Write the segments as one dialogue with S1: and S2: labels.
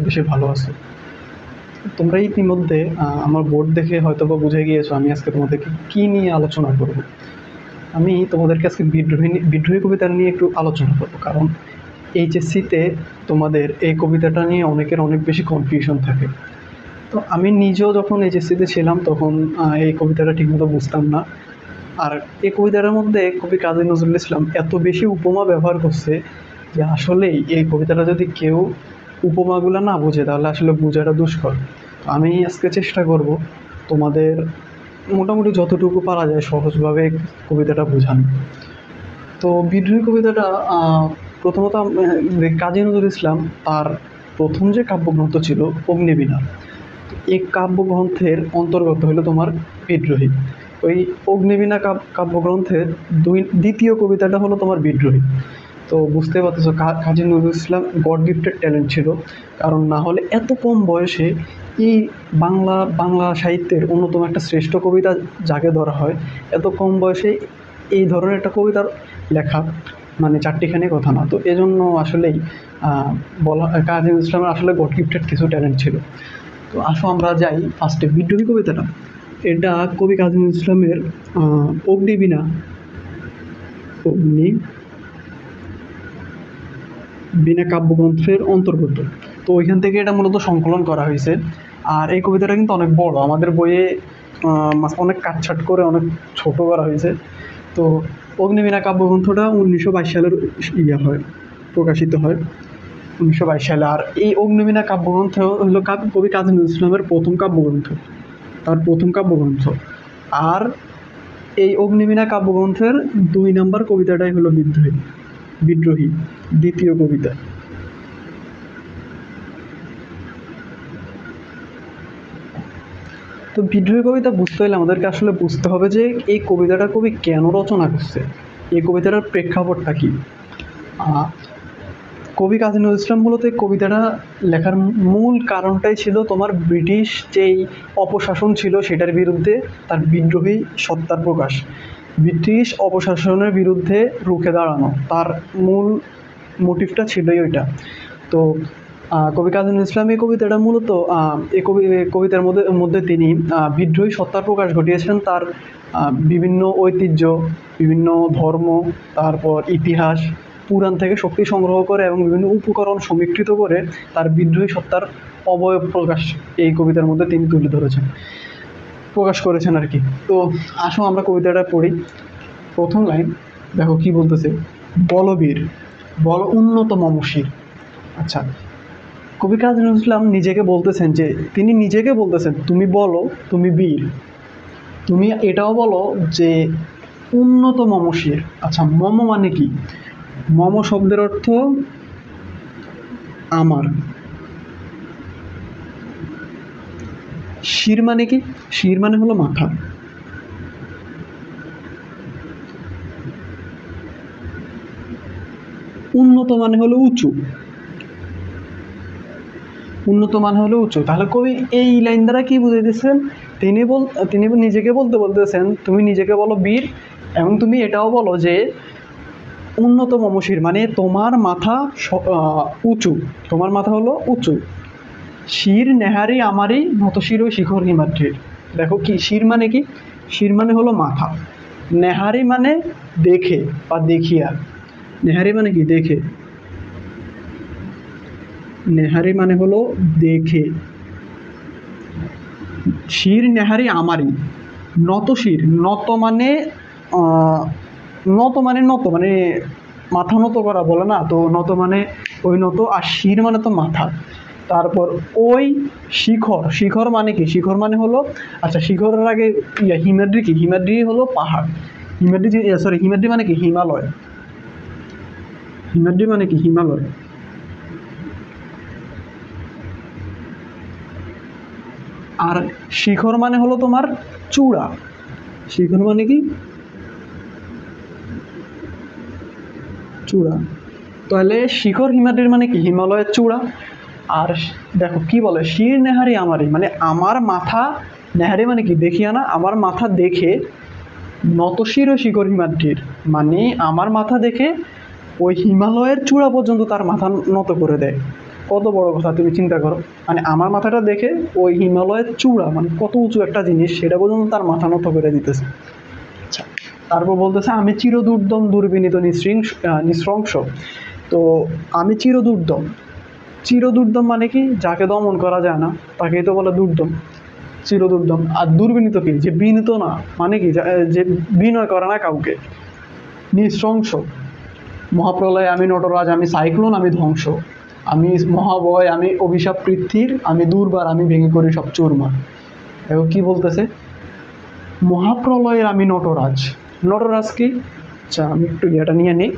S1: বেশি ভালো আছো। তোমরা ইতিমধ্যে আমার বোর্ড দেখে হয়তো বা বুঝে গিয়েছো আমি আজকে তোমাদেরকে কী নিয়ে আলোচনা করব। আমি তোমাদেরকে আজকে বিদ্রোহী কবিতা নিয়ে একটু আলোচনা করব, কারণ এইচএসসিতে তোমাদের এই কবিতাটা নিয়ে অনেকের অনেক বেশি কনফিউশন থাকে। তো আমি নিজেও যখন এইচএসসিতে ছিলাম তখন এই কবিতাটা ঠিকমতো বুঝতাম না। আর এই কবিতাটার মধ্যে কবি কাজী নজরুল ইসলাম এত বেশি উপমা ব্যবহার করছে যে আসলেই এই কবিতাটা যদি কেউ উপমাগুলো না বোঝে তাহলে আসলে বোঝাটা দুষ্কর। তো আমি আজকে চেষ্টা করব তোমাদের মোটামুটি যতটুকু পারা যায় সহজভাবে কবিতাটা বোঝানো। তো বিদ্রোহী কবিতাটা প্রথমত কাজী নজরুল ইসলাম তার প্রথম যে কাব্যগ্রন্থ ছিল অগ্নিবীণা, এই কাব্যগ্রন্থের অন্তর্গত হলো তোমার বিদ্রোহী। ওই অগ্নিবীণা কাব্যগ্রন্থের দ্বিতীয় কবিতাটা হলো তোমার বিদ্রোহী। তো বুঝতে পারতেছো Kazi Nazrul Islam god gifted talent ছিল, কারণ না হলে এত কম বয়সে এই বাংলা সাহিত্যের অন্যতম একটা শ্রেষ্ঠ কবিতা যাকে ধরা হয়, এত কম বয়সে এই ধরনের একটা কবিতার লেখা মানে চারটিখানি কথা না। তো এজন্য আসলেই বলা কাজী নজরুল ইসলামের আসলে গড গিফটেড কিছু ট্যালেন্ট ছিল। তো আসো আমরা যাই ফার্স্টে বিদ্রোহী কবিতাটা। এটা কবি কাজী নজরুল ইসলামের অগ্নিবীণা কাব্যগ্রন্থের অন্তর্গত। তো ওইখান থেকে এটা মূলত সংকলন করা হয়েছে। আর এই কবিতাটা কিন্তু অনেক বড়, আমাদের বইয়ে অনেক কাটছাট করে অনেক ছোট করা হয়েছে। তো অগ্নিবীণা কাব্যগ্রন্থটা 1922 সালের প্রকাশিত হয় 1922 সালে। আর এই অগ্নিবীণা কাব্যগ্রন্থ হলো কবি কাজী নজরুল ইসলামের প্রথম কাব্যগ্রন্থ। আর এই অগ্নিবীণা কাব্যগ্রন্থের 2 নম্বর কবিতাটাই হলো বিদ্রোহী দ্বিতীয় কবিতা। তো বিদ্রোহী কবিতা বুঝতে হলে আমাদেরকে আসলে বুঝতে হবে যে এই কবিতাটা কবি কেন রচনা করছে, এই কবিতাটার প্রেক্ষাপটটা কী। কবি কাজী নজরুল ইসলাম মূলত এই কবিতাটা লেখার মূল কারণটাই ছিল তোমার ব্রিটিশ যেই অপশাসন ছিল সেটার বিরুদ্ধে তার বিদ্রোহী সত্তার প্রকাশ, ব্রিটিশ অপশাসনের বিরুদ্ধে রুখে দাঁড়ানো, তার মূল মোটিভটা ছিলই ওইটা। তো কবি কাজী নজরুল ইসলাম এই কবিতাটা মূলত এই কবিতার মধ্যে তিনি বিদ্রোহী সত্তার প্রকাশ ঘটিয়েছেন। তার বিভিন্ন ঐতিহ্য, বিভিন্ন ধর্ম, তারপর ইতিহাস, পুরাণ থেকে শক্তি সংগ্রহ করে এবং বিভিন্ন উপকরণ সমীকৃত করে তার বিদ্রোহী সত্তার অবয়ব প্রকাশ এই কবিতার মধ্যে তিনি প্রকাশ করেছেন আর কি। তো আসো আমরা কবিতাটা পড়ি। প্রথম লাইন দেখো কি বলতেছে, বলবীর বল উন্নত মমশির। আচ্ছা, কবি কাজী নজরুল ইসলাম নিজেকে বলতেছেন তুমি বলো তুমি বীর, তুমি এটাও বলো যে উন্নত মমশির। আচ্ছা, মম মানে কি? মম শব্দের অর্থ আমার। শির মানে কি? শির মানে হলো মাথা। উন্নত মানে হলো উঁচু। তাহলে কবি এই লাইন দ্বারা কি বুঝাইতেছেন? তিনি নিজেকে বলতেছেন তুমি নিজেকে বলো বীর, এবং তুমি এটাও বলো যে উন্নত মমশির মানে তোমার মাথা উঁচু, তোমার মাথা হলো উঁচু। শির নেহারি আমারই নত শির ওই শিখর হিমাদ্রির। দেখো কি শির মানে কি? শির মানে হলো মাথা, নেহারি মানে দেখে বা দেখিয়া। নেহারি মানে কি? দেখে। নেহারি মানে হলো দেখে। শির নেহারি আমারই নত শির, নত মানে মাথা নত করা বলে না, তো নত মানে ওই নত, আর শির মানে তো মাথা। তারপর ওই শিখর মানে কি? শিখর মানে হলো, আচ্ছা শিখরের আগে হিমাদ্রি কি? হিমাদ্রি হলো পাহাড়। হিমাদ্রি মানে কি? হিমালয়। হিমাদ্রি মানে কি? হিমালয়। আর শিখর মানে হলো তোমার চূড়া। শিখর মানে কি? চূড়া। তাহলে শিখর হিমাদ্রির মানে কি? হিমালয়ের চূড়া। আর দেখো কি বলে, শির নেহারি আমারই মানে আমার মাথা, নেহারি মানে কি? দেখিয়া না, আমার মাথা দেখে নতশির ও শিখর হিমাদ্রির মানে আমার মাথা দেখে ওই হিমালয়ের চূড়া পর্যন্ত তার মাথা নত করে দেয়। কত বড় কথা তুমি চিন্তা করো। মানে আমার মাথাটা দেখে ওই হিমালয়ের চূড়া, মানে কত উঁচু একটা জিনিস, সেটা পর্যন্ত তার মাথা নত করে দিতেছে। আচ্ছা, তারপর বলতেছে আমি চিরদুর্দম দুর্বিনীত নৃশংস। তো আমি চিরদুর্দম, চিরদুর্দম মানে কি, যাকে দমন করা যায় না তাকেই তো বলে দুর্দম, চিরদুর্দম। আর দুর্বিনীত কি, যে বিনীত না, মানে কি যে বিনয় করে না কাউকে। নৃশংস, মহাপ্রলয় আমি নটরাজ, আমি সাইক্লোন, আমি ধ্বংস, আমি মহাবয়, আমি অভিশাপ পৃথ্বীর, আমি দুর্বার, আমি ভেঙে করি সব চুরমার। এবং কি বলতেছে, মহাপ্রলয়ের আমি নটরাজ। নটরাজ কি, আচ্ছা আমি একটু ইয়েটা নিয়ে নিই।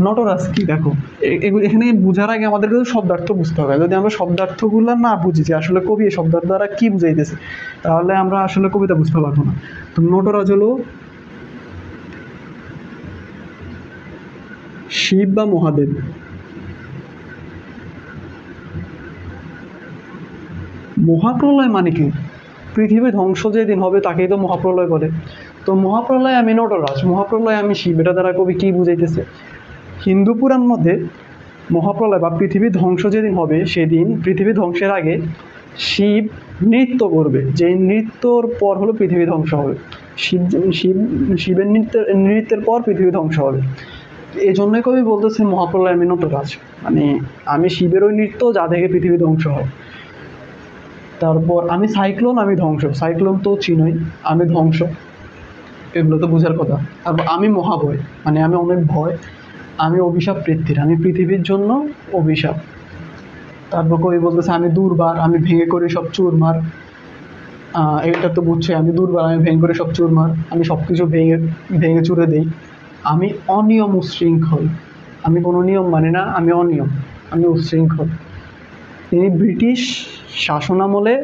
S1: নটরাজ কি দেখো, এগুলো এখানে বোঝার আগে আমাদের কিন্তু শব্দার্থ বুঝতে হবে। যদি আমরা শব্দার্থগুলো না বুঝি যে আসলে কবি এই শব্দের দ্বারা কি বুঝাইতেছে, তাহলে আমরা আসলে কবিতা বুঝতে পারবো না। তো নটরাজ হলো শিব বা মহাদেব। মহাপ্রলয় মানে কি, পৃথিবী ধ্বংস যেদিন হবে তাকেই তো মহাপ্রলয় বলে। তো মহাপ্রলয় আমি নটরাজ, মহাপ্রলয় আমি শিব, এটা দ্বারা কবি কি বুঝাইতেছে। হিন্দু পুরাণ মধ্যে মহাপ্রলয় বা পৃথিবী ধ্বংস যেদিন হবে, সেদিন পৃথিবী ধ্বংসের আগে শিব নৃত্য করবে, যে নৃত্যর পর হলো পৃথিবী ধ্বংস হবে। শিব শিব শিবের নৃত্যের পর পৃথিবী ধ্বংস হবে। এই জন্যই কবি বলতেছে মহাপ্রলয় আমি নটরাজ, মানে আমি শিবের ওই নৃত্য যা থেকে পৃথিবী ধ্বংস হয়। তারপর আমি সাইক্লোন, আমি ধ্বংস, সাইক্লোন তো চিনই, আমি ধ্বংস, এগুলো তো বোঝার কথা। তারপর আমি মহাভয়, মানে আমি অনেক ভয়, আমি অভিশাপ পৃথ্বীর, আমি পৃথিবীর জন্য অভিশাপ। তারপর কবি বলতেছে আমি দুর্বার, আমি ভেঙে করি সব চুরমার। এটা তো বুঝছে, আমি দুর্বার, আমি ভেঙে করি সব চুরমার, আমি সব কিছু ভেঙে ভেঙে চুরে দেই। আমি অনিয়ম উশৃঙ্খল, আমি কোনো নিয়ম মানি না, আমি অনিয়ম, আমি উশৃঙ্খল। তিনি ব্রিটিশ শাসনামলে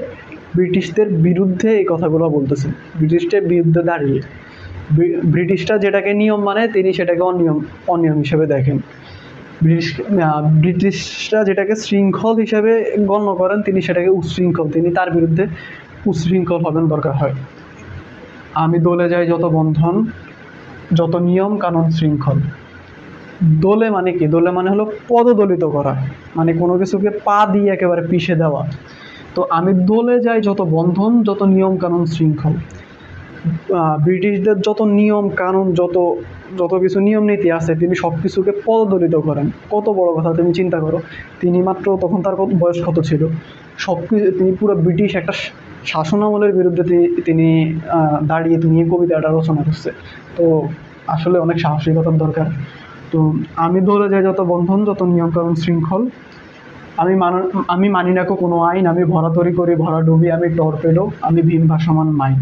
S1: ব্রিটিশদের বিরুদ্ধে এই কথাগুলো বলতেছেন, ব্রিটিশদের বিরুদ্ধে দাঁড়িয়ে। ব্রিটিশরা যেটাকে নিয়ম মানে, তিনি সেটাকে অনিয়ম অনিয়ম হিসেবে দেখেন। ব্রিটিশরা যেটাকে শৃঙ্খল হিসেবে গণ্য করেন, তিনি সেটাকে উচ্ছৃঙ্খল, তিনি তার বিরুদ্ধে উচ্ছৃঙ্খল হবেন দরকার হয়। আমি দলে যাই যত বন্ধন, যত নিয়ম কানুন শৃঙ্খল। দোলে মানে কি, দোলে মানে হলো পদদলিত করা, মানে কোনো কিছুকে পা দিয়ে একেবারে পিষে দেওয়া। তো আমি দলে যাই যত বন্ধন, যত নিয়ম কানুন শৃঙ্খল। ব্রিটিশদের যত নিয়ম কানুন, যত যত কিছু নিয়ম নীতি আছে, তিনি সব কিছুকে পদদলিত করেন। কত বড় কথা তুমি চিন্তা করো, তিনি মাত্র তখন তার বয়স কত ছিল, সব কিছু তিনি পুরো ব্রিটিশ একটা শাসনামলের বিরুদ্ধে তিনি দাঁড়িয়ে তিনি এই কবিতাটা রচনা করছে। তো আসলে অনেক সাহসিকতার দরকার। তো আমি দলে যাই যত বন্ধন, যত নিয়ম কানুন শৃঙ্খল। আমি মানি না কোনো আইন, আমি ভরাতরি করি ভরা ডুবি, আমি টর্পেডো, আমি ভীম ভাসমান মাইন।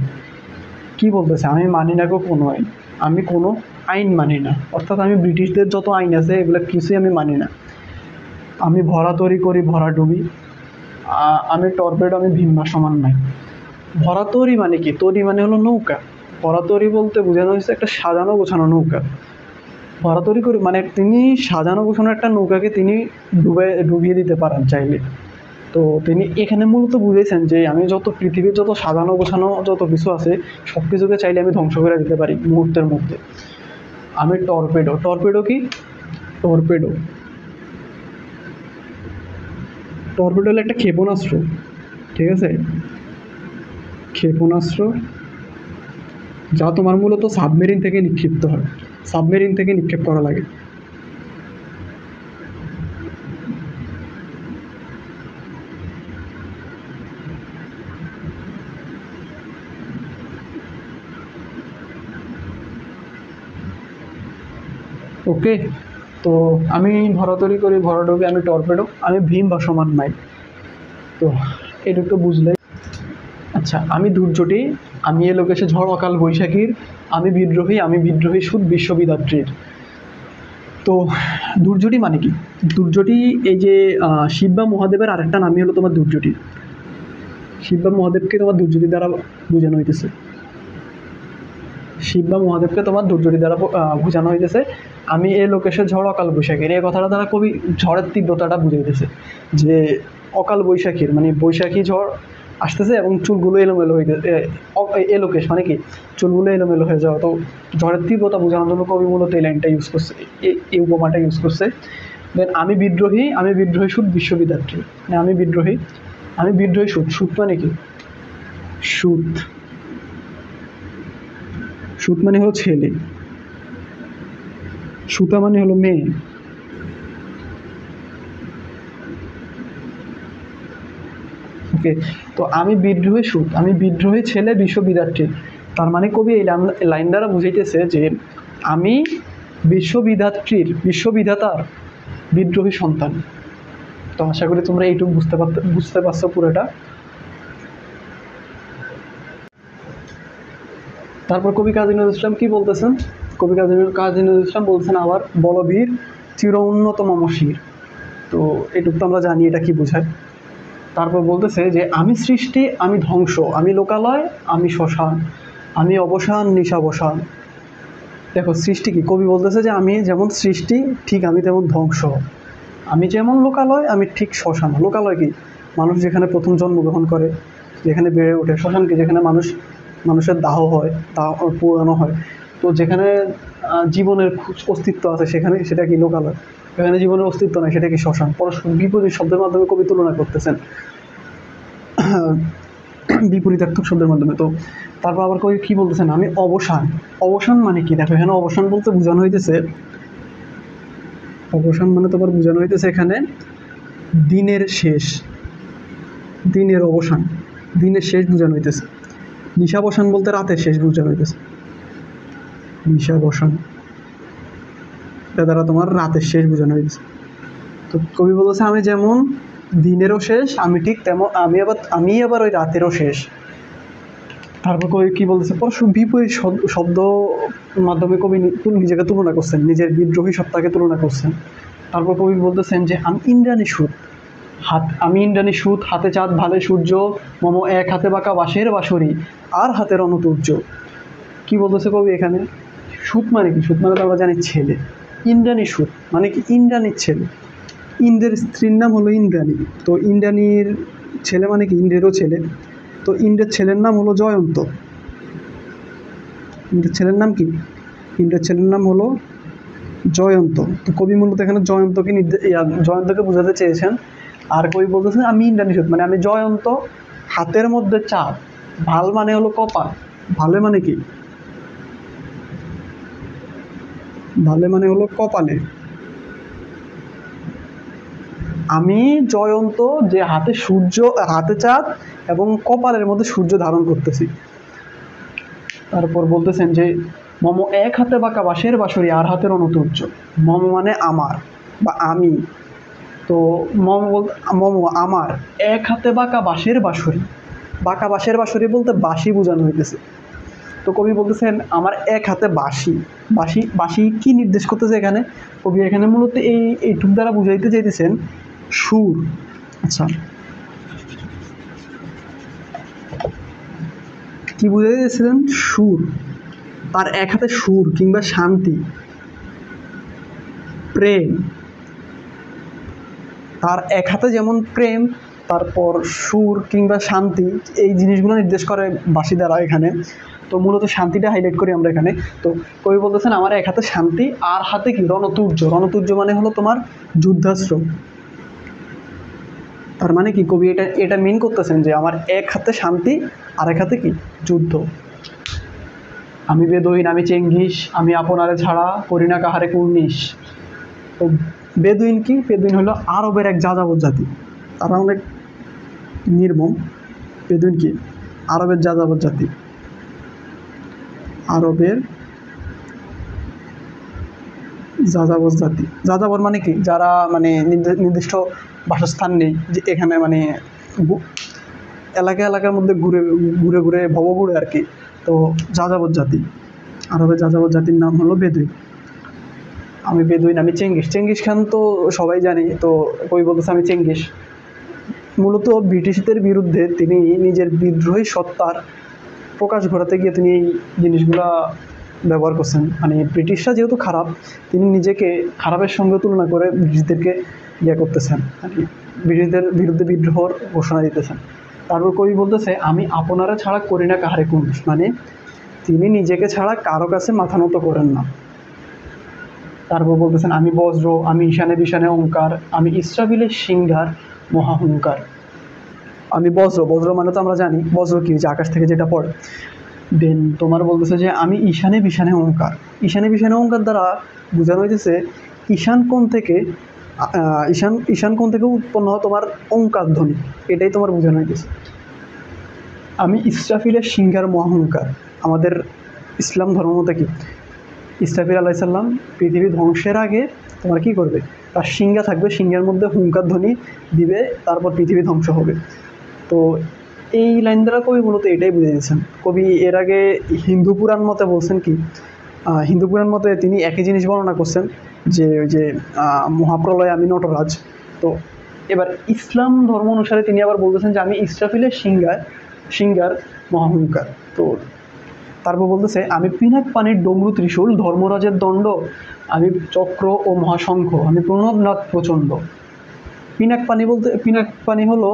S1: কি বলতেছে, আমি মানি না কোনো আইন, আমি কোনো আইন মানি না, অর্থাৎ আমি ব্রিটিশদের যত আইন আছে এগুলো কিছুই আমি মানি না। আমি ভরাতরি করি ভরা ডুবি, আমি টর্পেডো, আমি ভীম ভাসমান মাইন। ভরাতরি মানে কি, তরি মানে হলো নৌকা, ভরাতরি বলতে বোঝানো হয়েছে একটা সাজানো গোছানো নৌকা। ভরাতরি করে মানে তিনি সাজানো গোছানো একটা নৌকাকে তিনি ডুবিয়ে দিতে পারেন চাইলে। তো তিনি এখানে মূলত বুঝেছেন যে আমি যত পৃথিবীর যত সাজানো গোছানো যত কিছু আছে, সব কিছুকে চাইলে আমি ধ্বংস করে দিতে পারি মুহূর্তের মধ্যে। আমি টর্পেডো, টর্পেডো কি, টর্পেডো টর্পেডো হলো একটা ক্ষেপণাস্ত্র, ঠিক আছে, ক্ষেপণাস্ত্র যা তোমার মূলত সাবমেরিন থেকে নিক্ষিপ্ত হয়, সাবমেরিন থেকে নিক্ষেপ করা লাগে। ওকে, তো আমি ভরাতরি করি ভরাডুবি, আমি টর্পেডো, আমি ভীম ভাসমান মাইন। তো এটা তো বুঝলে। আচ্ছা, আমি দুর্যোটি, আমি এ লোকেশে ঝড় অকাল বৈশাখীর, আমি বিদ্রোহী সুদ বিশ্ববিদাত্রীর। তো দুর্যোটি মানে কি, দুর্যোটি এই যে শিব বা মহাদেবের আরেকটা নামই হলো তোমার দুর্যোটি। শিব বা মহাদেবকে তোমার দুর্যোটি দ্বারা বোঝানো হইতেছে, শিব বা মহাদেবকে তোমার দুর্যোটি দ্বারা বোঝানো হইতেছে। আমি এ লোকেশে ঝড় অকাল বৈশাখীর, এই কথাটা দ্বারা কবি ঝড়ের তীব্রতাটা বুঝাইতেছে, যে অকাল বৈশাখীর মানে বৈশাখী ঝড় আসতেছে এবং চুলগুলো এলোমেলো হয়ে গেছে, এলোকেশ মানে কি চুলগুলো এলোমেলো হয়ে যাওয়া। তো ঝড়ের তীব্রতা বোঝানোর জন্য কবি মূলত এই লাইনটা ইউজ করছে, এই উপমাটা ইউজ করছে। দেন আমি বিদ্রোহী, আমি বিদ্রোহী সুদ বিশ্ববিদ্যার্থী, মানে আমি বিদ্রোহী, আমি বিদ্রোহী সুদ, সুদ মানে কি সুদ, সুদ মানে হলো ছেলে, সুতা মানে হলো মেয়ে। ওকে, তো আমি বিদ্রোহী সুদ, আমি বিদ্রোহী ছেলে বিশ্ববিদ্যার্থী। তার মানে কবি এই লাইন দ্বারা বুঝাইতেছে যে আমি বিশ্ববিধাত্রীর, বিশ্ববিধাতার বিদ্রোহী সন্তান। তো আশা করি তোমরা এইটুকু বুঝতে পারছো পুরোটা। তারপর কবি কাজী নজরুল ইসলাম কি বলতেছেন? কবি কাজী নজরুল ইসলাম বলছেন আবার বলবীর চির উন্নত মমশির। তো এইটুকু তো আমরা জানি এটা কি বোঝায়। তারপর বলতেছে যে আমি সৃষ্টি, আমি ধ্বংস, আমি লোকালয়, আমি শ্মশান, আমি অবসান নিশাবসান। দেখো সৃষ্টি কি, কবি বলতেছে যে আমি যেমন সৃষ্টি ঠিক আমি তেমন ধ্বংস, আমি যেমন লোকালয় আমি ঠিক শ্মশান। লোকালয় কি, মানুষ যেখানে প্রথম জন্মগ্রহণ করে, যেখানে বেড়ে ওঠে। শ্মশান কি, যেখানে মানুষের দাহ হয়, দাহ পোড়ানো হয়। তো যেখানে জীবনের অস্তিত্ব আছে সেখানে সেটা কি লোকালয়, যেখানে জীবনের অস্তিত্ব নাই সেটা কি শ্মশান। পরস্পর বিপরীত শব্দের মাধ্যমে কবি তুলনা করতেছেন, বিপরীতার্থক শব্দের মাধ্যমে। তো তারপর আবার কবি কি বলতেছেন আমি অবসান। অবসান মানে কি, দেখো এখানে অবসান বলতে বোঝানো হইতেছে, অবসান মানে তোমার বোঝানো হইতেছে এখানে দিনের শেষ, দিনের অবসান, দিনের শেষ বোঝানো হইতেছে। নিশাবসান বলতে রাতের শেষ বোঝানো হইতেছে, নিশাবসান এটা দ্বারা তোমার রাতের শেষ বোঝানো হইতেছে। তো কবি বলতেছে আমি যেমন দিনেরও শেষ, আমি ঠিক তেমন আমি আবার ওই রাতেরও শেষ। তারপর কবি কি বলতেছে, পরস্পর বিপরীত শব্দ মাধ্যমে কবি নিজেকে তুলনা করছেন, নিজের বিদ্রোহী সত্তাকে তুলনা করছেন। তারপর কবি বলতেছেন যে আমি ইন্দ্রাণী সুদ, আমি ইন্দ্রাণী সুদ, হাতে চাঁদ ভালে সূর্য, মম এক হাতে বাঁকা বাঁশের বাঁশরি, আর হাতে রণতুর্য। কি বলতেছে কবি এখানে, সুদ মানে কি, সুদ মানে তো আমরা জানি ছেলে। ইন্দ্রাণী সুদ মানে কি ইন্দ্রাণীর ছেলে, ইন্দ্রের স্ত্রীর নাম হলো ইন্দ্রাণী। তো ইন্দ্রাণীর ছেলে মানে কি ইন্দ্রেরও ছেলে। তো ইন্দ্রের ছেলের নাম হলো জয়ন্ত। ইন্দ্রের ছেলের নাম কি, ইন্দ্রের ছেলের নাম হলো জয়ন্ত। তো কবি মূলত এখানে জয়ন্তকে বোঝাতে চেয়েছেন। আর কবি বলতেছেন আমি ইন্দ্রাণী সুদ মানে আমি জয়ন্ত, হাতের মধ্যে চাঁদ, ভাল মানে হলো কপাল, ভালে মানে কি, ভালে মানে হলো কপালে। আমি জয়ন্ত যে হাতে সূর্য, হাতে চাঁদ এবং কপালের মধ্যে সূর্য ধারণ করতেছি। তারপর বলতেছেন যে মম এক হাতে বাঁকা বাঁশের বাঁশরি, আর হাতের রণতুর্য। মম মানে আমার বা আমি। তো মম আমার, এক হাতে বাঁকা বাঁশের বাঁশরি, বাঁকা বাঁশের বাঁশরি বলতে বাঁশি বোঝানো হইতেছে। তো কবি বলতেছেন আমার এক হাতে বাঁশি, বাঁশি বাঁশি কি নির্দেশ করতেছে এখানে, কবি এখানে মূলত এইটুক দ্বারা বুঝাইতে চাইতেছেন সুর। আচ্ছা, কি বুঝাইতে চাইছিলেন, সুর। তার এক হাতে সুর কিংবা শান্তি, প্রেম, তার এক হাতে যেমন প্রেম, তারপর সুর কিংবা শান্তি, এই জিনিসগুলো নির্দেশ করে বাঁশি দ্বারা এখানে। তো মূলত শান্তিটা হাইলাইট করি আমরা এখানে। তো কবি বলতেছেন আমার এক হাতে শান্তি, আর হাতে কি রণতুর্য। রণতুর্য মানে হলো তোমার যুদ্ধাস্ত্র। তার মানে কি কবি এটা মিন করতেছেন যে আমার এক হাতে শান্তি, আর এক হাতে কি যুদ্ধ। আমি বেদুইন, আমি চেঙ্গিস, আমি আপনারে ছাড়া করি না কাহারে কুর্নিশ। তো বেদুইন কি, বেদুইন হলো আরবের এক যাযাবর জাতি, তারা অনেক নির্মম। বেদুইন কি, আরবের যাযাবর জাতি, আরবের যাযাবর জাতি। যাযাবর মানে কি, যারা মানে নির্দিষ্ট বাসস্থান নেই, যে এখানে মানে এলাকার মধ্যে ঘুরে ঘুরে ঘুরে ভবঘুরে আর কি। তো যাযাবর জাতি, আরবের যাযাবর জাতির নাম হলো বেদুইন। আমি বেদুইন, আমি চেঙ্গিস। চেঙ্গিস খান তো সবাই জানি। তো কবি বলতেছে আমি চেঙ্গিস। মূলত ব্রিটিশদের বিরুদ্ধে তিনি নিজের বিদ্রোহী সত্তার প্রকাশ ঘটাতে গিয়ে তিনি এই জিনিসগুলা ব্যবহার করছেন। মানে ব্রিটিশরা যেহেতু খারাপ, তিনি নিজেকে খারাপের সঙ্গে তুলনা করে ব্রিটিশদেরকে করতেছেন আর কি, ব্রিটিশদের বিরুদ্ধে বিদ্রোহর ঘোষণা দিতেছেন। তারপর কবি বলতেছে আমি আপনারা ছাড়া করি না কাহারে কুঞ্জ, মানে তিনি নিজেকে ছাড়া কারো কাছে মাথা নত করেন না। তারপর বলতেছেন আমি বজ্র, আমি ঈশানে বিশানে ওঙ্কার, আমি ইসরাফিলের সিংহার মহাহুঙ্কার। আমি বজ্র, বজ্র মানে তো আমরা জানি বজ্র কি, যে আকাশ থেকে যেটা পড়ে। দেন তোমার বলতেছে যে আমি ঈশানে বিশানে ওঙ্কার। ঈশানে বিশানে ওঙ্কার দ্বারা বোঝানো হইতেছে ঈশান কোণ থেকে ঈশান কোণ থেকে উৎপন্ন হয় তোমার ওঙ্কার ধ্বনি, এটাই তোমার বোঝানো হইতেছে। আমি ইসরাফিলের সিংহার মহাহুঙ্কার। আমাদের ইসলাম ধর্ম মতে কি, ইসরাফিল আলাইহিস সালাম পৃথিবী ধ্বংসের আগে তোমার কি করবে, তার সিংহা থাকবে, সিংহের মধ্যে হুঙ্কার ধ্বনি দিবে, তারপর পৃথিবী ধ্বংস হবে। তো এই লাইন দ্বারা কবি মূলত এটাই বুঝে দিয়েছেন। কবি এর আগে হিন্দু পুরাণ মতে বলছেন কি, হিন্দু পুরাণ মতে তিনি একই জিনিস বর্ণনা করছেন যে ওই যে মহাপ্রলয়ে আমি নটরাজ। তো এবার ইসলাম ধর্ম অনুসারে তিনি আবার বলতেছেন যে আমি ইসরাফিলের সিংহার মহাহুঙ্কার। তো তারপর বলতেছে আমি পিনাক পানির ডমরু ত্রিশূল, ধর্মরাজের দণ্ড, আমি চক্র ও মহাশঙ্খ, আমি প্রণবনাথ প্রচণ্ড। পিনাক পানি বলতে, পিনাক পানি হলো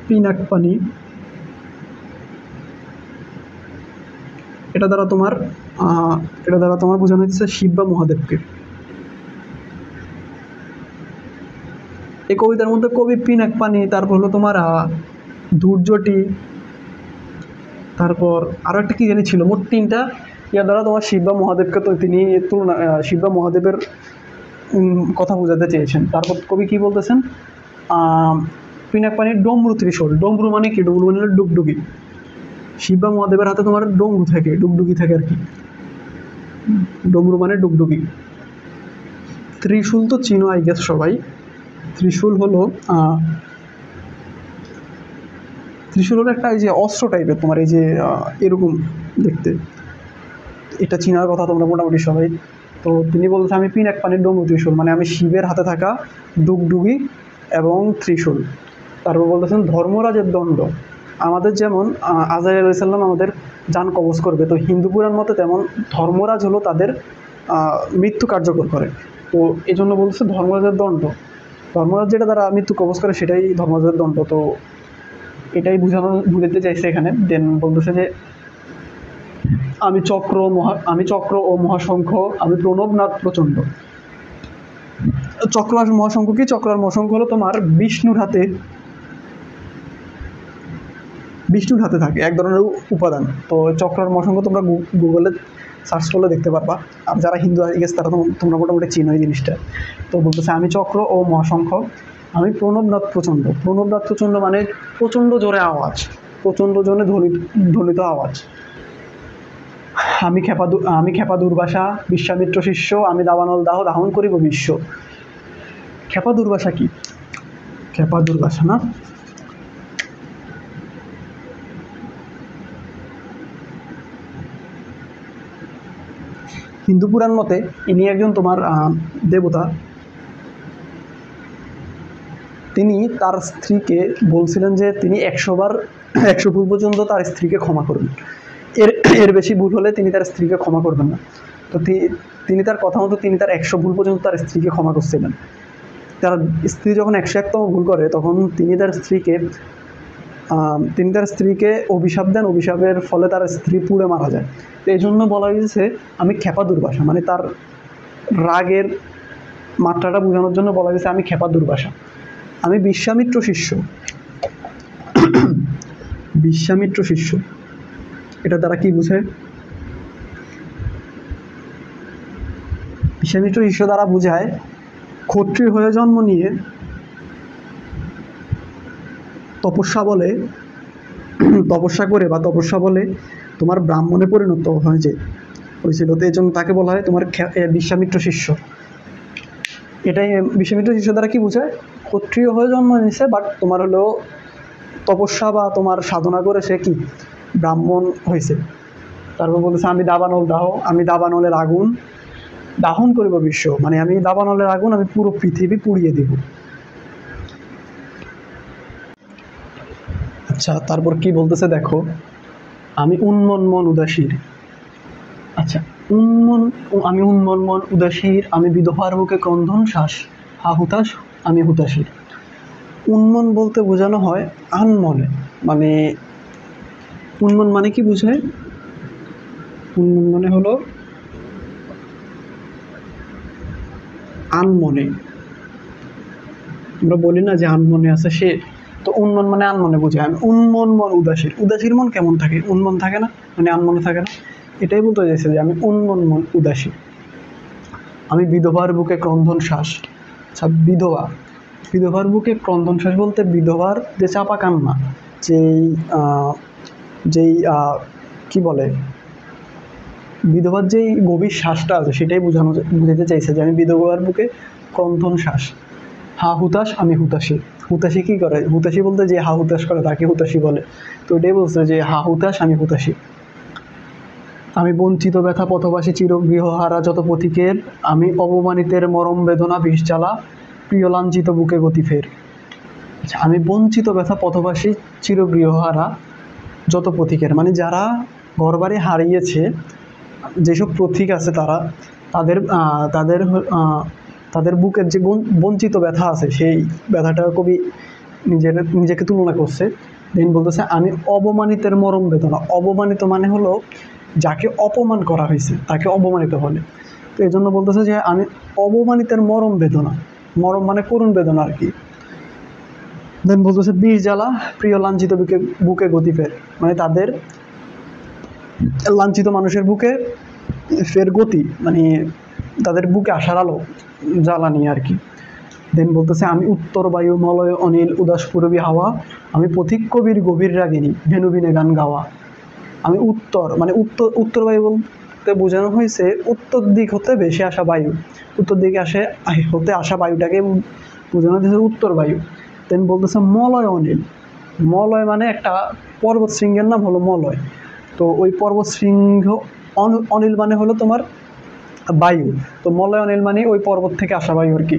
S1: পিনাক পানি, এটা দ্বারা তোমার বোঝানো হচ্ছে শিব বা মহাদেবকে। এই কবিতার মধ্যে কবি পিনাক পানি, তারপর হলো তোমার ধূর্যটি, তারপর আরো একটা কি জানি ছিল, মোট তিনটা ইয়ার দ্বারা তোমার শিব বা মহাদেবকে তো তিনি তুলনা, শিব বা মহাদেবের কথা বোঝাতে চেয়েছেন। তারপর কবি কি বলতেছেন, পিনাক পানির ডমরু ত্রিশূল। ডমরু মানে কি, ডমরু মানে ডুগডুগি। শিব বা মহাদেবের হাতে তোমার ডমরু থাকে, ডুগডুগি থাকে আর কি, ডমরু মানে ডুগডুগি। ত্রিশূল তো চিনো আই গেস সবাই। ত্রিশূল হলো একটা এই যে অস্ত্র টাইপের, তোমার এই যে এরকম দেখতে, এটা চিনার কথা তোমরা মোটামুটি সবাই। তো তিনি বলছে আমি পিনাক পানির ডমরু ত্রিশূল, মানে আমি শিবের হাতে থাকা ডুগডুগি এবং ত্রিশূল। তারপর বলতেছেন ধর্মরাজের দণ্ড। আমাদের যেমন আজরাইল আলাইহিস সালাম আমাদের জান কবজ করবে, তো হিন্দু পুরাণ মতে তেমন ধর্মরাজ হলো তাদের মৃত্যু কার্যকর করে। তো এই জন্য বলছে ধর্মরাজের দণ্ড। ধর্মরাজ যেটা তারা মৃত্যু কবজ করে সেটাই ধর্মরাজের দণ্ড। তো এটাই বুঝাতে চাইছে এখানে। দেন বলতেছে যে আমি চক্র ও মহাশঙ্খ, আমি প্রণবনাথ প্রচণ্ড। চক্র আর মহাশঙ্খ কি, চক্র আর মহাশঙ্খ হলো তোমার বিষ্ণুর হাতে থাকে, এক ধরনের উপাদান। তো চক্র আর মহাশঙ্খ তোমরা গুগলে সার্চ করলে দেখতে পারবা। আর যারা হিন্দু গেছে তারা তোমরা মোটামুটি চিনো এই জিনিসটা। তো বলতেছে আমি চক্র ও মহাশঙ্খ, আমি প্রণবনাথ প্রচণ্ড। প্রণবনাথ প্রচণ্ড মানে প্রচণ্ড জোরে আওয়াজ, প্রচণ্ড জোরে ধ্বনিত আওয়াজ। আমি খেপা দুর্বাসা, বিশ্বামিত্র শিষ্য, আমি দাবানল দাহন করিব বিশ্ব। খেপা দুর্বাসা কি, খেপা দুর্বাসা না, হিন্দু পুরাণ মতে ইনি একজন তোমার দেবতা। তিনি তার স্ত্রীকে বলছিলেন যে তিনি 100 ভুল পর্যন্ত তার স্ত্রীকে ক্ষমা করবেন, এর বেশি ভুল হলে তিনি তার স্ত্রীকে ক্ষমা করবেন না। তো তিনি তার কথা মতো তিনি তার 100 ভুল পর্যন্ত তার স্ত্রীকে ক্ষমা করছিলেন। তার স্ত্রী যখন 101তম ভুল করে তখন তিনি তার স্ত্রীকে অভিশাপ দেন, অভিশাপের ফলে তার স্ত্রী পুড়ে মারা যায়। তো এই জন্য বলা হয়েছে আমি খেপা দুর্বাসা, মানে তার রাগের মাত্রাটা বোঝানোর জন্য বলা হয়েছে আমি খেপা দুর্বাসা। আমি বিশ্বামিত্র শিষ্য, এটা দ্বারা কি বুঝায়, বিশ্বামিত্র শিষ্য দ্বারা বুঝায় ক্ষত্রিয় হয়ে জন্ম নিয়ে তপস্যা বলে তোমার ব্রাহ্মণে পরিণত হয়েছিল। তো এই জন্য তাকে বলা হয় তোমার বিশ্বামিত্র শিষ্য। এটাই বিশ্বামিত্র শিষ্য দ্বারা কি বোঝায়, ক্ষত্রিয় হয়ে জন্ম নিয়েছে বাট তোমার হলো তপস্যা বা তোমার সাধনা করে সে কি ব্রাহ্মণ হয়েছে। তারপর বলতেছে আমি দাবানলের আগুন দাহন করিব বিশ্ব, মানে আমি দাবানলের আগুন আমি পুরো পৃথিবী পুড়িয়ে দিব। আচ্ছা, তারপর কি বলতেছে দেখো, আমি উন্মন্মন উদাসীর। আচ্ছা, আমি উন্মন্মন উদাসীর, আমি বিধবার বুকে ক্রন্দন শ্বাস, হা হুতাশ আমি হুতাশী। উন্মন বলতে বোঝানো হয় আনমনে, মানে উন্মন মানে কি বুঝায়? উন্মন মানে হলো আনমনে। আমরা বলি না যে আনমনে আছে সে, তো উন্মন মানে আনমনে বোঝায়। আমি উন্মন মন উদাসীর, উদাসীর মন কেমন থাকে? উন্মন থাকে না, মানে আনমনে থাকে না, এটাই বলতে চাইছে যে আমি উন্মন মন উদাসী। আমি বিধবার বুকে ক্রন্দন শ্বাস। আচ্ছা, বিধবা, বিধবার বুকে ক্রন্দন শ্বাস বলতে বিধবার যে চাপা কান্না, যেই যেই কি বলে, বিধবার যেই গভীর শ্বাসটা আছে সেটাই বুঝাতে চাইছে যে আমি বিধবার বুকে ক্রন্দন শ্বাস। হা হুতাশ আমি হুতাশী। হুতাশী কি করে? হুতাশী বলতে যে হা হুতাশ করে তাকে হুতাশী বলে। তো এটাই বলছে যে হা হুতাশ আমি হুতাশী। আমি বঞ্চিত ব্যথা পথবাসী চিরগৃহহারা যত পথিকের, আমি অবমানিতের মরম বেদনা বিষ জ্বালা, প্রিয় লাঞ্ছিত বুকে গতি ফের। আচ্ছা, আমি বঞ্চিত ব্যথা পথবাসী চিরগৃহহারা যত পথিকের, মানে যারা ঘরবাড়ি হারিয়েছে, যেসব পথিক আছে তারা, তাদের তাদের তাদের বুকের যে বঞ্চিত ব্যথা আছে সেই ব্যথাটা কবি নিজেকে তুলনা করছে। দেন বলতেছে আমি অবমানিতের মরম বেদনা। অবমানিত মানে হলো যাকে অপমান করা হয়েছে তাকে অবমানিত বলে। তো এই জন্য বলতেছে যে আমি অবমানিতের মরম বেদনা, মরম মানে করুণ বেদনা আর কি। দেন বলতেছে বিষ জ্বালা প্রিয় লাঞ্ছিত বুকে বুকে গতি ফের, মানে তাদের লাঞ্ছিত মানুষের বুকে ফের গতি, মানে তাদের বুকে আসার আলো, জ্বালানি আর কি। দেন বলতেছে আমি উত্তর বায়ু মলয় অনিল উদাস পূরবী হাওয়া, আমি পথিক কবির গভীর রাগিনী ভেনুবিনে গান গাওয়া। আমি উত্তর, মানে উত্তর বায়ু বলতে বোঝানো হয়েছে উত্তর দিক হতে ভেসে আসা বায়ু, উত্তর দিকে হতে আসা বায়ুটাকে বোঝানো হয়েছে উত্তর বায়ু। দেন বলতেছে মলয় অনিল। মলয় মানে একটা পর্বত শৃঙ্গের নাম হলো মলয়। তো ওই পর্বত শৃঙ্গ, অনিল মানে হলো তোমার বায়ু। তো মলয় অনিল মানে ওই পর্বত থেকে আসা বায়ু আর কি।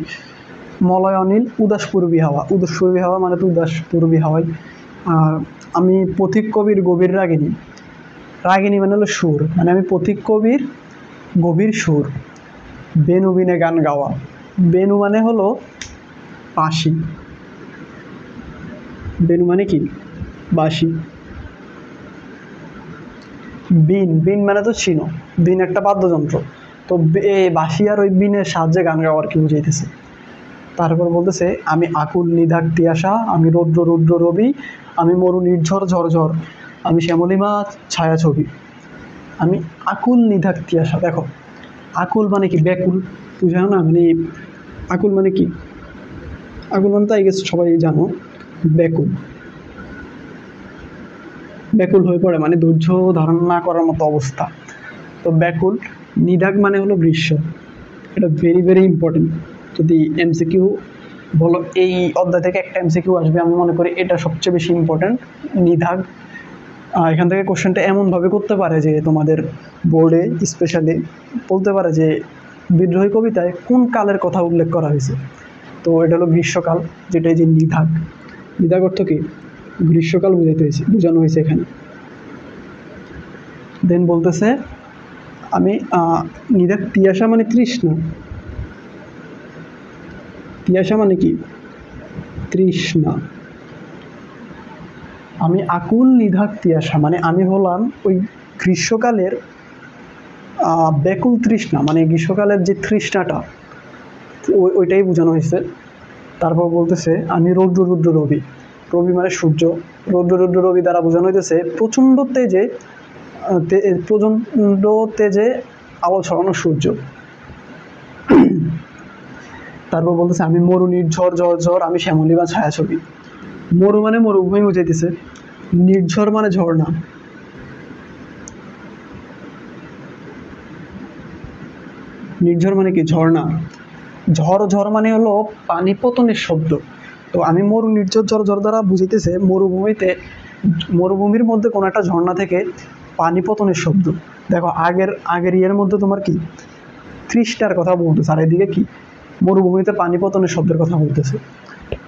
S1: মলয় অনিল উদাস পূর্বী হাওয়া, উদাস পূর্বী হাওয়া মানে তো উদাস পূর্বী হাওয়াই। আর আমি পথিক কবির গভীর রাগিনী। রাগিনী মানে হলো সুর, মানে আমি পথিক কবির গভীর সুর। বেনু বিনে গান গাওয়া। বেনু মানে হলো বাঁশি। বেনু মানে কি? বাঁশি। বিন, বিন মানে তো চিনো, বিন একটা বাদ্যযন্ত্র। তো বাঁশি আর ওই বিনের সাহায্যে গান গাওয়ার কি বুঝাইতেছে। তারপর বলতেছে আমি আকুল নিধাক তিয়াসা, আমি রৌদ্র রৌদ্র রবি, আমি মরু নির্ঝর ঝরঝর, আমি শ্যামলিমা ছায়া ছবি। আমি আকুল নিধাক তিয়াসা। দেখো, আকুল মানে কি? ব্যাকুল বুঝাও না, মানে আকুল মানে কি? আকুল মানে তো আই গেস সবাই জানো, ব্যাকুল। ব্যাকুল হয়ে পড়ে মানে ধৈর্য ধারণ না করার মতো অবস্থা। তো ব্যাকুল। নিধাক মানে হলো গ্রীষ্ম। এটা ভেরি ভেরি ইম্পর্টেন্ট। যদি এমসিকিউ বলো এই অধ্যায় থেকে একটা এমসিকিউ আসবে, আমি মনে করি এটা সবচেয়ে বেশি ইম্পর্টেন্ট, নিধাগ। এখান থেকে কোশ্চেনটা এমনভাবে করতে পারে যে তোমাদের বোর্ডে স্পেশালি বলতে পারে যে বিদ্রোহী কবিতায় কোন কালের কথা উল্লেখ করা হয়েছে। তো এটা হলো গ্রীষ্মকাল, যেটাই যে নিধাগ। নিধাগ অর্থ কি? গ্রীষ্মকাল বোঝানো হয়েছে এখানে। দেন বলতেছে আমি নিধাগ তিয়াসা মানে তৃষ্ণা। তিয়াসা মানে কি? তৃষ্ণা। আমি আকুল নিধাক তিয়াসা মানে আমি হলাম ওই গ্রীষ্মকালের ব্যাকুল তৃষ্ণা, মানে গ্রীষ্মকালের যে তৃষ্ণাটা, ওইটাই বোঝানো হয়েছে। তারপর বলতেছে আমি রৌদ্র রুদ্র রবি। রবি মানে সূর্য। রৌদ্র রুদ্র রবি দ্বারা বোঝানো হইতেছে প্রচণ্ড তেজে প্রচণ্ড তেজে আলো ছড়ানো সূর্য। তারপর বলতেছে আমি মরু নির্ঝর ঝর ঝর, আমি শ্যামলিমা ছায়াছবি। মরু মানে মরুভূমি বুঝাইতেছে, নির্ঝর মানে ঝর্ণা। নির্ঝর মানে কি? ঝর্ণা। ঝড় ঝড় মানে হলো পানি পতনের শব্দ। তো আমি মরু নির্ঝর ঝর ঝর দ্বারা বুঝাইতেছে মরুভূমির মধ্যে কোনো একটা ঝর্ণা থেকে পানি পতনের শব্দ। দেখো আগের ইয়ের মধ্যে তোমার কি তৃষ্ণার কথা বলতেছে, আর এদিকে কি মরুভূমিতে পানি পতনের শব্দের কথা বলতেছে।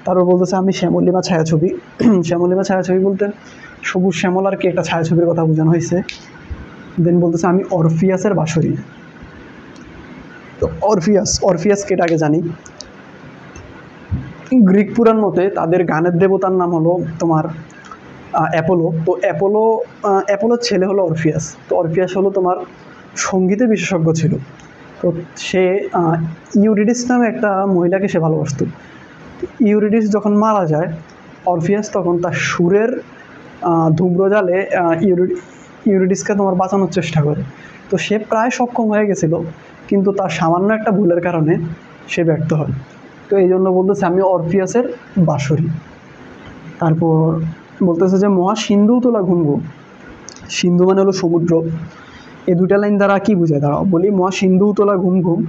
S1: তারপর বলতেছে আমি শ্যামলিমা ছায়াছবি। শ্যামলিমা ছায়াছবি বলতে সবুজ শ্যামল আর কি একটা ছায়াছবির কথা বোঝানো হয়েছে। দেন বলতেছে আমি অরফিয়াসের বাঁশরি। তো অরফিয়াস কেটা আগে জানি। গ্রিক পুরাণ মতে তাদের গানের দেবতার নাম হলো তোমার অ্যাপোলো। তো অ্যাপোলোর ছেলে হলো অরফিয়াস। তো অরফিয়াস হলো তোমার সঙ্গীতে বিশেষজ্ঞ ছিল। তো সে ইউরিডিস নামে একটা মহিলাকে সে ভালোবাসত। ইউরিডিস যখন মারা যায়, অরফিয়াস তখন তার সুরের ধূম্রজালে ইউরিডিসকে তোমার বাঁচানোর চেষ্টা করে। তো সে প্রায় সক্ষম হয়ে গেছিল, কিন্তু তার সামান্য একটা ভুলের কারণে সে ব্যর্থ হয়। তো এই জন্য বলতেছে আমি অরফিয়াসের বাঁশরি। তারপর বলতেছে যে মহা সিন্ধু তোলা ঘুম ঘুম। সিন্ধু মানে হলো সমুদ্র। এই দুটা লাইন দ্বারা কি বোঝায় দাঁড়াও বলি। মহা সিন্ধু তোলা ঘুম ঘুম,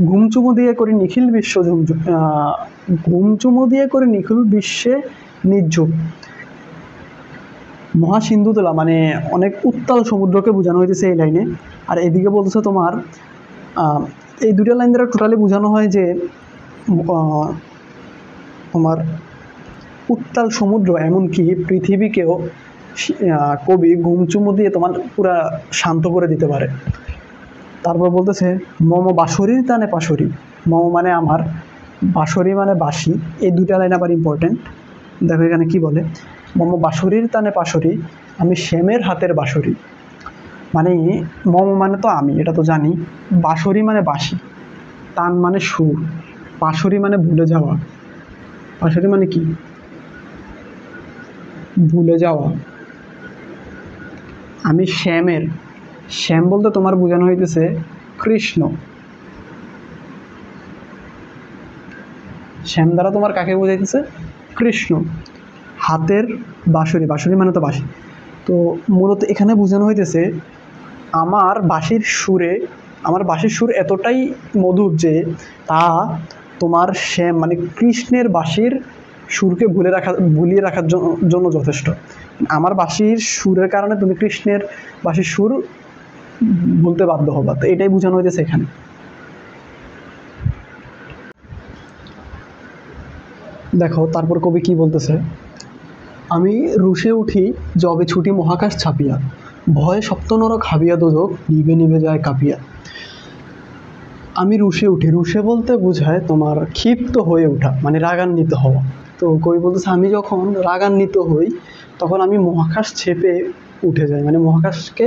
S1: ঘুমচুমো দিয়ে করে নিখিল বিশ্ব ঝুমঝুম, ঘুমচুমো দিয়ে করে নিখিল বিশ্বে নির্ঝুম। মহাসিন্ধু তোলা মানে অনেক উত্তাল সমুদ্রকে বোঝানো হয়েছে এই লাইনে। আর এদিকে বলতেছে তোমার এই দুটা লাইন দ্বারা টোটালি বোঝানো হয় যে তোমার উত্তাল সমুদ্র এমনকি পৃথিবীকেও কবি ঘুমচুমো দিয়ে তোমার পুরা শান্ত করে দিতে পারে। তারপর বলতেছে মম বাঁশরীর টানে পাশরি। মম মানে আমার, বাঁশরি মানে বাঁশি। এই দুটা লাইন আবার ইম্পর্টেন্ট। দেখো এখানে কি বলে, মম বাঁশরীর টানে পাশরি, আমি শ্যামের হাতের বাঁশরি। মানে মম মানে তো আমি, এটা তো জানি। বাঁশরি মানে বাঁশি, টান মানে সুর, পাশরি মানে ভুলে যাওয়া। পাশরি মানে কি? ভুলে যাওয়া। আমি শ্যামের, শ্যাম বলতে তোমার বোঝানো হইতেছে কৃষ্ণ। শ্যাম দ্বারা তোমার কাকে বোঝাইতেছে? কৃষ্ণ। হাতের বাঁশরি, বাঁশরি মানে তো বাঁশি। তো মূলত এখানে বোঝানো হইতেছে আমার বাঁশির সুর এতটাই মধুর যে তা তোমার শ্যাম মানে কৃষ্ণের বাঁশির সুরকে ভুলিয়ে রাখার জন্য যথেষ্ট। আমার বাঁশির সুরের কারণে তুমি কৃষ্ণের বাঁশির সুর বলতে বাধ্য হবা। তো এটাই বোঝানো হইতেছে এখানে। দেখো তারপর কবি কি বলতেছে, আমি রুষে উঠি যবে ছুটি মহাকাশ ছাপিয়া, ভয়ে সপ্তনরক হাবিয়া দোজক, নিভে নিভে যায় কাঁপিয়া। আমি রুষে উঠি, রুষে বলতে বোঝায় তোমার ক্ষিপ্ত হয়ে ওঠা, মানে রাগান্বিত হওয়া। তো কবি বলতেছে আমি যখন রাগান্বিত হই তখন আমি মহাকাশ ছেপে উঠে যাই, মানে মহাকাশকে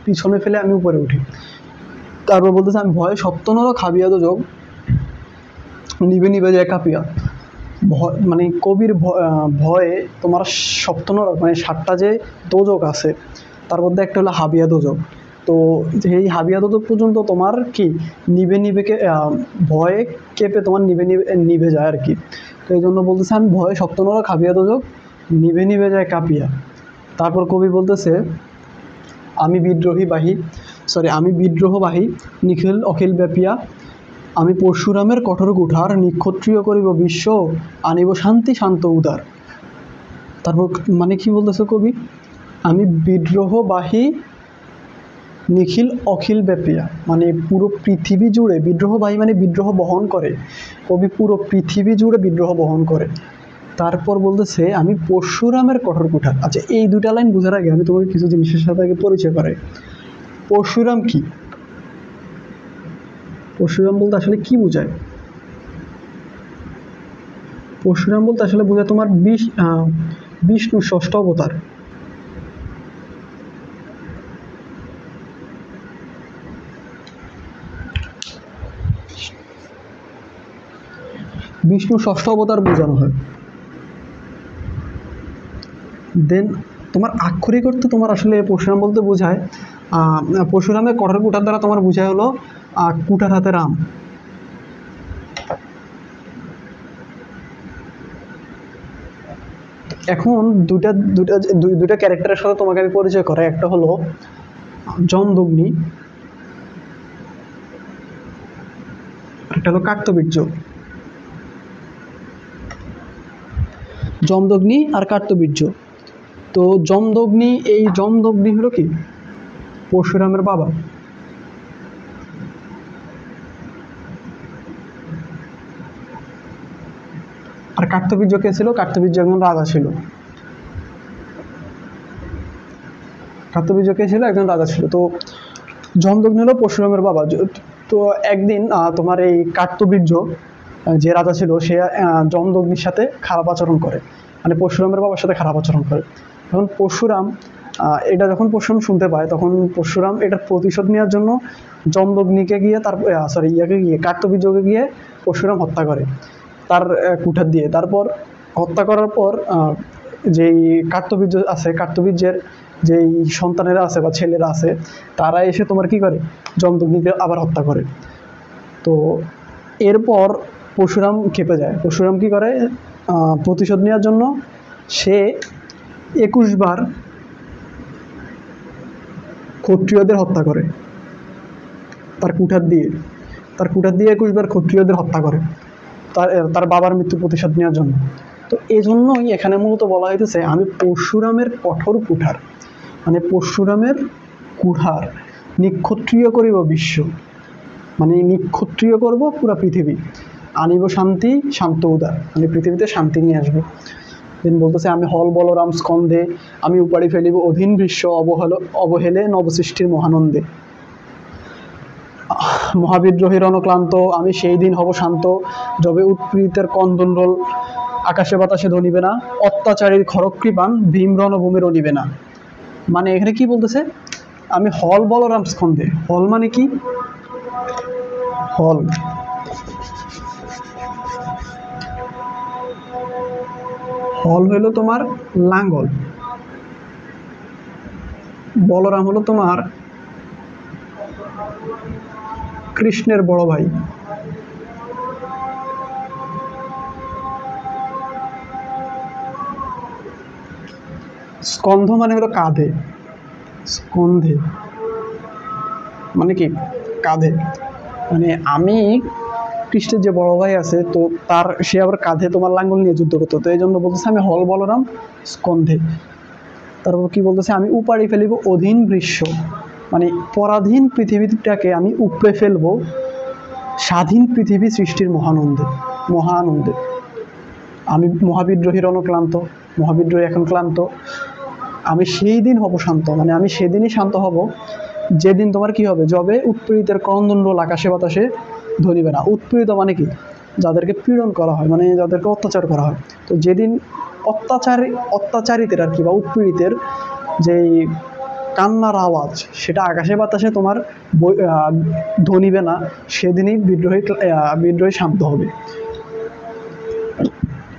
S1: পিছনে ফেলে আমি উপরে উঠি। তারপর বলতেছে আমি ভয়ে সপ্তনরক হাবিয়া দোজক, নিভে নিভে যায় কাঁপিয়া। মানে কবির ভয়ে তোমার সপ্তনরক মানে 7টা যে দোজক আছে তার মধ্যে একটা হলো হাবিয়া দোজক। তো এই হাবিয়া দোজক পর্যন্ত তোমার কি নিভে ভয়ে কেঁপে তোমার নিভে যায় আর কি। তো এই জন্য বলতেছে আমি ভয়ে সপ্তনরক হাবিয়া দোজক, নিভে নিভে যায় কাঁপিয়া। তারপর কবি বলতেছে আমি বিদ্রোহবাহী নিখিল অখিল ব্যাপিয়া, আমি পরশুরামের কঠোর কুঠার, নিক্ষত্রিয় করিব বিশ্ব, আনিব শান্তি শান্ত উদার। তারপর মানে কি বলতেছে কবি, আমি বিদ্রোহবাহী নিখিল অখিল ব্যাপিয়া, মানে পুরো পৃথিবী জুড়ে, বিদ্রোহবাহী মানে বিদ্রোহ বহন করে, কবি পুরো পৃথিবী জুড়ে বিদ্রোহ বহন করে। তারপর বলতেছে আমি পরশুরামের কঠোর কুঠার। আচ্ছা এই দুটা লাইন বোঝার আগে আমি তোমাকে কিছু জিনিসের সাথে আগে পরিচয় করাই। পরশুরাম কি? পরশুরাম বলতে আসলে কি বোঝায়? পরশুরাম বলতে আসলে বোঝায় তোমার বিষ্ণু ষষ্ঠ অবতার। বিষ্ণু ষষ্ঠ অবতার বোঝানো হয়। দেন তোমার আক্ষরিক অর্থে তোমার আসলে পরশুরাম বলতে বোঝায় পরশুরামের কঠোর কুঠার দ্বারা তোমার বোঝায় হলো কুঠার হাতে রাম। এখন দুইটা ক্যারেক্টারের সাথে তোমাকে আমি পরিচয় করাই। একটা হলো যমদগ্নি, একটা হলো কার্তবীর্য। যমদগ্নি আর কার্তবীর্য। তো যমদগ্নি হলো কি পরশুরামের বাবা। আর কার্তবীর্য কে ছিল? কার্তবীর্য একজন রাজা ছিল। তো যমদগ্নি হলো পরশুরামের বাবা। তো একদিন তোমার এই কার্তবীর্য যে রাজা ছিল সে জমদগ্নির সাথে খারাপ আচরণ করে, মানে পরশুরামের বাবার সাথে খারাপ আচরণ করে। তখন পরশুরাম এটা যখন পরশুরাম শুনতে পায়, তখন পরশুরাম এটার প্রতিশোধ নেওয়ার জন্য জমদগ্নিকে গিয়ে তার ইয়াকে গিয়ে কার্তবীর্যকে গিয়ে পরশুরাম হত্যা করে তার কুঠার দিয়ে। তারপর হত্যা করার পর যেই কার্তবীর্য আছে, কার্তবীর্যের যেই সন্তানেরা আছে বা ছেলেরা আছে, তারা এসে তোমার কি করে, জমদগ্নিকে আবার হত্যা করে। তো এরপর পরশুরাম ক্ষেপে যায়। পরশুরাম কি করে, প্রতিশোধ নেওয়ার জন্য সে 21 বার ক্ষত্রিয়দের হত্যা করে তার কুঠার দিয়ে। 21 বার ক্ষত্রিয়দের হত্যা করে তার বাবার মৃত্যুর প্রতিশোধ নেওয়ার জন্য। তো এই জন্যই এখানে মূলত বলা হইতেছে আমি পরশুরামের কঠোর কুঠার, মানে পরশুরামের কুঠার নিক্ষত্রিয় করিব বিশ্ব, মানে নিক্ষত্রিয় করব পুরা পৃথিবী, আনিব শান্তি শান্ত উদার, মানে পৃথিবীতে শান্তি নিয়ে আসবো। দিন বলতেছে আমি হল বলরাম স্কন্ধে, আমি উপাড়ি ফেলিব অধীন বিশ্ব অবহেলে নবসৃষ্টির মহানন্দে। মহাবিদ্রোহীর অনক্লান্ত, আমি সেই দিন হব শান্ত, যবে উৎপীড়িতের কন্দনরোল আকাশে বাতাসে ধনিবে না, অত্যাচারীর খড়গকৃপাণ ভীম রণভূমি রণিবে না। মানে এখানে কি বলতেছে, আমি হল বলরাম স্কন্ধে, হল মানে কি, হল হল হলো তোমার লাঙ্গল, বলরাম হলো তোমার কৃষ্ণের বড় ভাই। স্কন্ধ মানে হলো কাঁধে, স্কন্ধে মানে কি কাঁধে, মানে আমি কৃষ্ণের যে বড় ভাই আছে, তো সে আবার কাঁধে তোমার লাঙ্গল নিয়ে যুদ্ধ করতো। তো এই জন্য বলতেছে আমি হল বলরাম স্কন্ধে। তারপর কি বলতেছে, আমি উপাড়ি ফেলিব অধীন বিশ্ব, মানে পরাধীন পৃথিবীটাকে আমি উপড়ে ফেলবো স্বাধীন পৃথিবী সৃষ্টির মহানন্দে। আমি মহাবিদ্রোহীর অনক্লান্ত, মহাবিদ্রোহী এখন ক্লান্ত, আমি সেই দিন হব শান্ত, মানে আমি সেদিনই শান্ত হব যেদিন তোমার কি হবে, যবে উৎপীড়িতের ক্রন্দনরোল আকাশে বাতাসে ধরিবে না। উৎপীড়িত মানে কি, যাদেরকে পীড়ন করা হয়, মানে যাদেরকে অত্যাচার করা হয়। তো যেদিন অত্যাচারিতের আর কি বা উৎপীড়িতের যেই কান্নার আওয়াজ সেটা আকাশে বাতাসে তোমার ধনিবে না, সেদিনই বিদ্রোহী শান্ত হবে।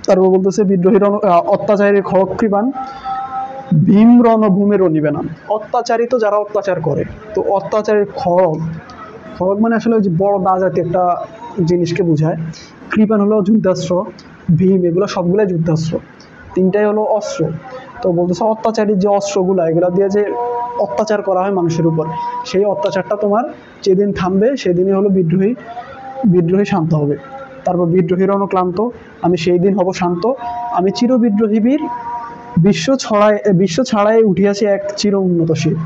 S1: তারপর বলতেছে বিদ্রোহীর অত্যাচারীর খড়গকৃপাণ ভীম রণভূমি রণিবে না। অত্যাচারিত যারা অত্যাচার করে, তো অত্যাচারের খড়গ মানে আসলে ওই যে বড় দা জাতীয় একটা জিনিসকে বোঝায়। কৃপাণ হলো যুদ্ধাস্ত্র, ভীম এগুলো সবগুলাই যুদ্ধাস্ত্র, তিনটাই হলো অস্ত্র। তো বলতেছে অত্যাচারী যে অস্ত্রগুলো, এগুলো দিয়ে যে অত্যাচার করা হয় মানুষের উপর, সেই অত্যাচারটা তোমার যেদিন থামবে সেদিনই হলো বিদ্রোহী শান্ত হবে। তারপর বিদ্রোহীর অনক্লান্ত, আমি সেই দিন হব শান্ত, আমি চিরবিদ্রোহী বীর, বিশ্ব ছাড়াই উঠিয়াছি এক চির উন্নত শির।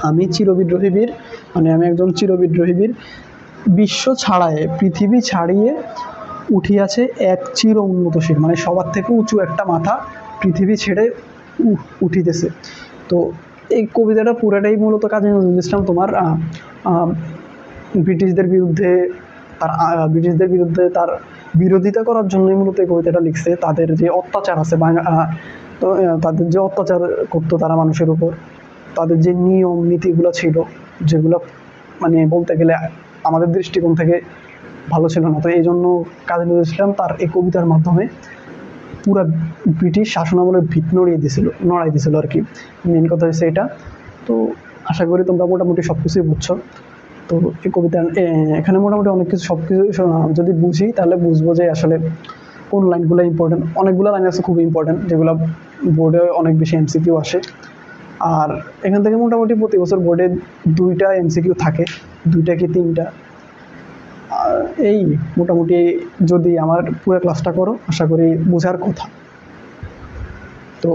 S1: আমি চিরবিদ্রোহী বীর, মানে আমি একজন চিরবিদ্রোহী বীর, বিশ্ব ছাড়ায় পৃথিবী ছাড়িয়ে উঠিয়াছে এক চির উন্নত শির, মানে সবার থেকে উঁচু একটা মাথা পৃথিবী ছেড়ে উঠিতেছে। তো এই কবিতাটা পুরাটাই মূলত কাজী নজরুল ইসলাম তোমার ব্রিটিশদের বিরুদ্ধে তার বিরোধিতা করার জন্যই মূলত এই কবিতাটা লিখছে। তাদের যে অত্যাচার আছে, তো তাদের যে অত্যাচার করতো তারা মানুষের উপর, তাদের যে নিয়ম নীতিগুলো ছিল, যেগুলো মানে বলতে গেলে আমাদের দৃষ্টিকোণ থেকে ভালো ছিল না। তো এই জন্য কাজী নজরুল ইসলাম তার এই কবিতার মাধ্যমে পুরা ব্রিটিশ শাসনামলের ভিত নড়াই দিছিল আর কি। মেন কথা হচ্ছে এটা। তো আশা করি তোমরা মোটামুটি সব কিছুই বুঝছো। তো এই কবিতা এখানে মোটামুটি অনেক কিছু সব কিছু যদি বুঝি তাহলে বুঝবো যে আসলে কোন লাইনগুলো ইম্পর্টেন্ট। অনেকগুলো লাইন আছে খুব ইম্পর্টেন্ট, যেগুলো বোর্ডে অনেক বেশি এমসিকিউ আসে। আর এখান থেকে মোটামুটি প্রতি বছর বোর্ডে 2টা এমসিকিউ থাকে, 2টা কি 3টা। এই মোটামুটি যদি আমার পুরো ক্লাসটা করো আশা করি বোঝার কথা। তো